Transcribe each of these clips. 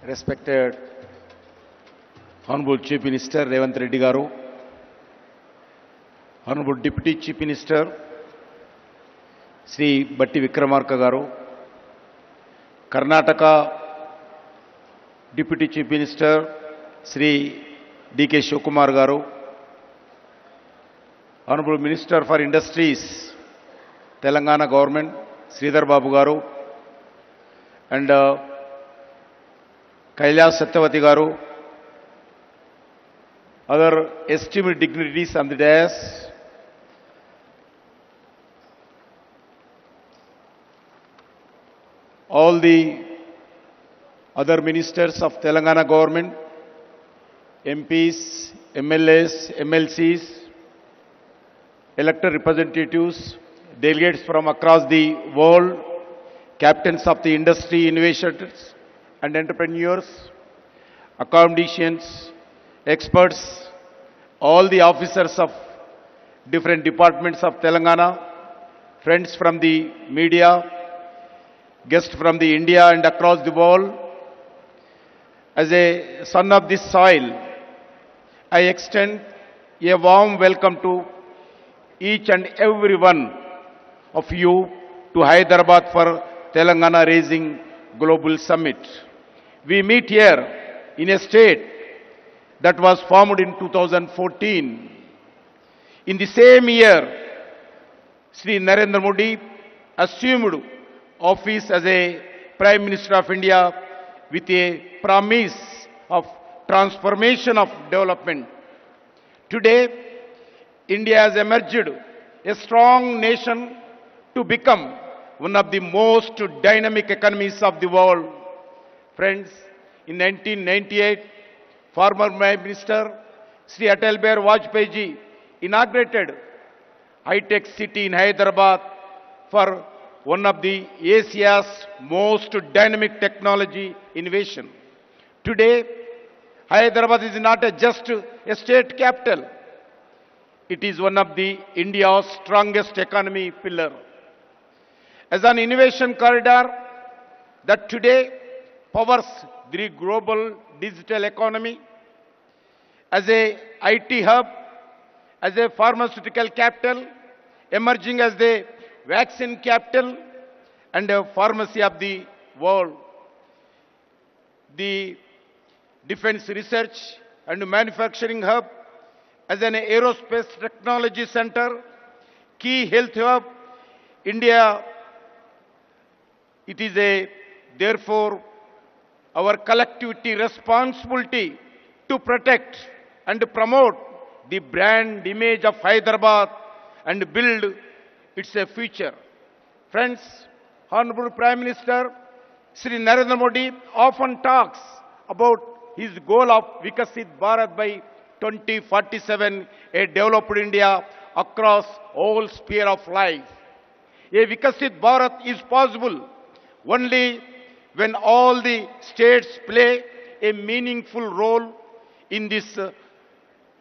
Respected Honorable Chief Minister Raising Reddy Garu, Honorable Deputy Chief Minister Sri Batti Vikramarka Garu, Karnataka Deputy Chief Minister Sri D.K. Shivakumar Garu, Honorable Minister for Industries, Telangana Government, Sridhar Babu Garu, and Kailas Satyavati Garu, other esteemed dignitaries on the dais, all the other ministers of Telangana government, MPs, MLAs, MLCs, elected representatives, delegates from across the world, captains of the industry, innovators and entrepreneurs, academicians, experts, all the officers of different departments of Telangana, friends from the media, guests from the India and across the world. As a son of this soil, I extend a warm welcome to each and every one of you to Hyderabad for Telangana Raising Global Summit. We meet here in a state that was formed in 2014. In the same year, Sri Narendra Modi assumed office as a Prime Minister of India with a promise of transformation of development. Today, India has emerged a strong nation to become one of the most dynamic economies of the world. Friends, in 1998, former Prime Minister Sri Atal Bihari Vajpayee ji inaugurated high-tech city in Hyderabad for one of the Asia's most dynamic technology innovation. Today, Hyderabad is not just a state capital. It is one of the India's strongest economy pillar. As an innovation corridor that today powers the global digital economy, as a IT hub, as a pharmaceutical capital, emerging as the vaccine capital and a pharmacy of the world. The defense research and manufacturing hub, as an aerospace technology center, key health hub, India, it is therefore our collectivity responsibility to protect and promote the brand image of Hyderabad and build its future. Friends, Honorable Prime Minister Sri Narendra Modi often talks about his goal of Vikasit Bharat by 2047, a developed India across all sphere of life. A Vikasit Bharat is possible only when all the states play a meaningful role in this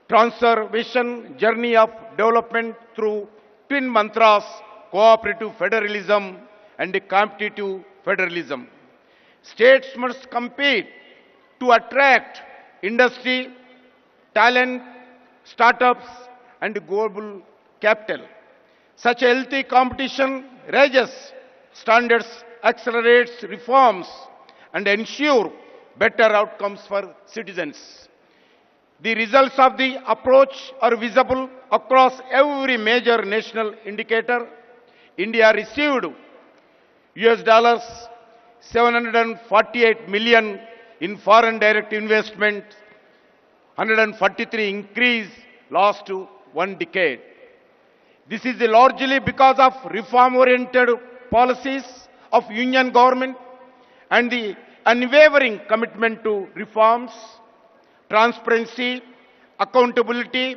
transformation journey of development through twin mantras, cooperative federalism and competitive federalism. States must compete to attract industry, talent, startups and global capital. Such a healthy competition raises standards, accelerates reforms and ensure better outcomes for citizens. The results of the approach are visible across every major national indicator. India received US $748 million in foreign direct investment, 143 increase last one decade. This is largely because of reform-oriented policies of Union government and the unwavering commitment to reforms, transparency, accountability,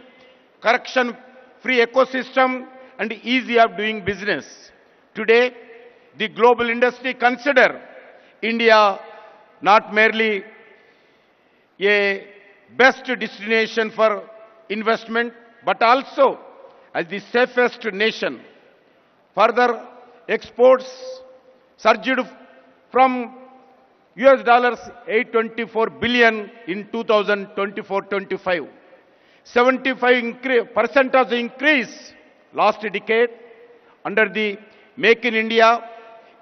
corruption-free ecosystem and ease of doing business. Today, the global industry consider India not merely a best destination for investment, but also as the safest nation. Further, exports surged from US dollars 824 billion in 2024-25. 75% of the increase last decade under the Make in India.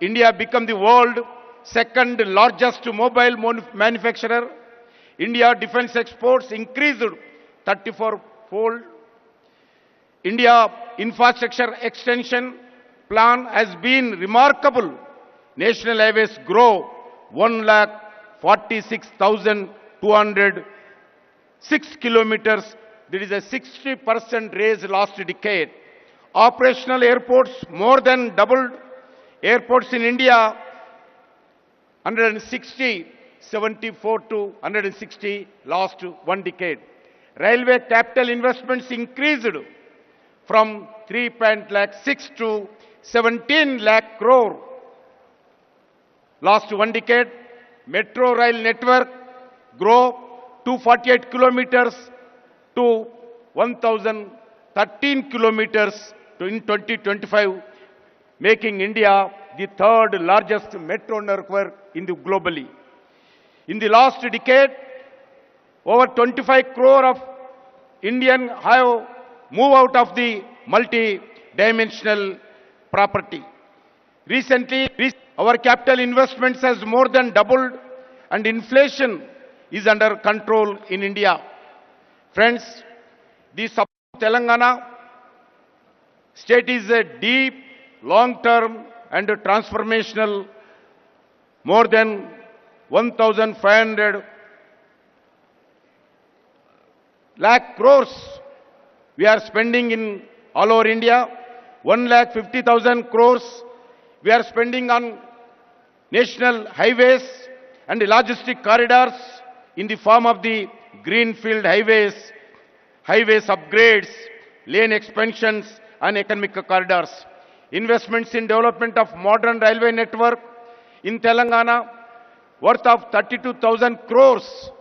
India became the world second largest mobile manufacturer. India defense exports increased 34-fold. India infrastructure extension plan has been remarkable. National highways grow 1,46,206 kilometers. There is a 60% raise last decade. Operational airports more than doubled. Airports in India 160, 74 to 160 last one decade. Railway capital investments increased from 3.6 to 17 lakh crore last one decade. Metro rail network grow 248 kilometers to 1,013 kilometers in 2025, making India the third largest metro network in the globally. In the last decade, over 25 crore of Indians have moved out of the multi-dimensional property. Recently, our capital investments has more than doubled and inflation is under control in India. Friends, the Telangana state is a deep, long-term and transformational. More than 1,500 lakh crores we are spending in all over India. 1,50,000 crores we are spending on national highways and logistic corridors in the form of the greenfield highways, upgrades, lane expansions and economic corridors. Investments in development of modern railway network in Telangana worth of 32,000 crores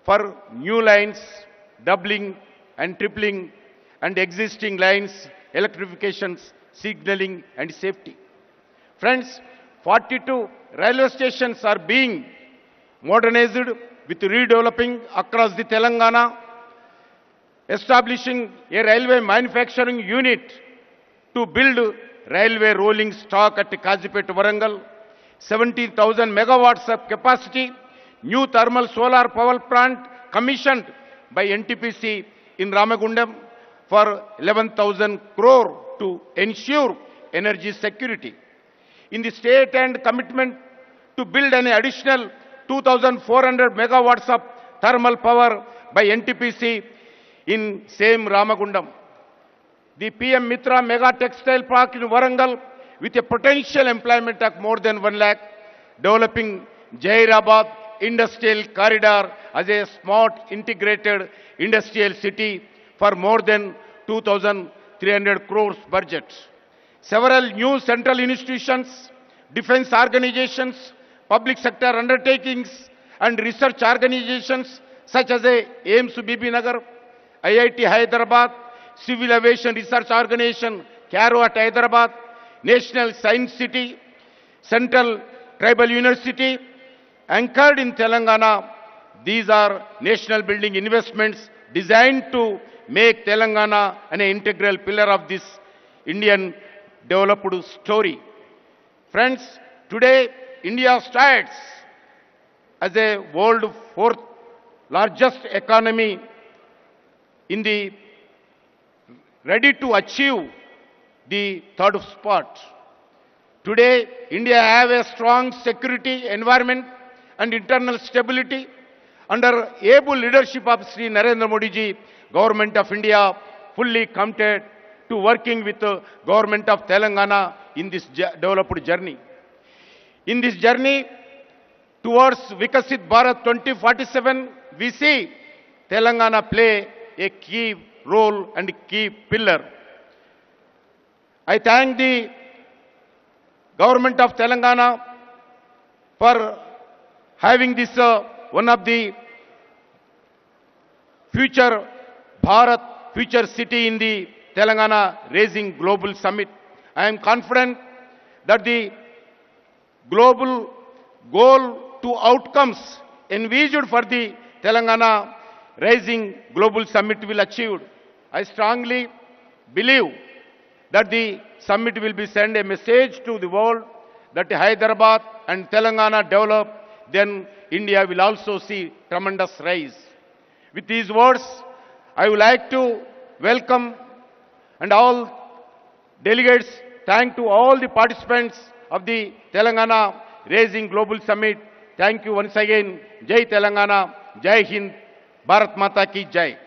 for new lines, doubling and tripling, and existing lines, electrifications, signaling and safety. Friends, 42 railway stations are being modernized with redeveloping across the Telangana, establishing a railway manufacturing unit to build railway rolling stock at Kazipet, Varangal, 70,000 megawatts of capacity, new thermal solar power plant commissioned by NTPC in Ramagundam for 11,000 crore to ensure energy security. In the state and commitment to build an additional 2,400 megawatts of thermal power by NTPC in same Ramagundam. The PM Mitra Mega Textile Park in Varangal with a potential employment of more than 1 lakh, developing Jairabad Industrial Corridor as a smart integrated industrial city for more than 2,300 crores budget. Several new central institutions, defense organizations, public sector undertakings and research organizations such as AIMS Bibinagar, IIT Hyderabad, Civil Aviation Research Organization, CARO at Hyderabad, National Science City, Central Tribal University, anchored in Telangana. These are national building investments designed to make Telangana an integral pillar of this Indian developed story. Friends, today India stands as a world fourth largest economy in the ready to achieve the third spot. Today, India have a strong security environment and internal stability under able leadership of Sri Narendra Modi ji, Government of India fully committed to working with the Government of Telangana in this developed journey. In this journey towards Vikasit Bharat 2047, we see Telangana play a key role and key pillar. I thank the Government of Telangana for having this one of the future Bharat, future city in the Telangana Raising Global Summit. I am confident that the global goal to outcomes envisaged for the Telangana Raising Global Summit will achieve. I strongly believe that the summit will be send a message to the world that Hyderabad and Telangana develop, then India will also see tremendous rise. With these words, I would like to welcome and all delegates, thank to all the participants of the Telangana Raising Global Summit. Thank you once again. Jai Telangana, Jai Hind, Bharat Mata ki Jai.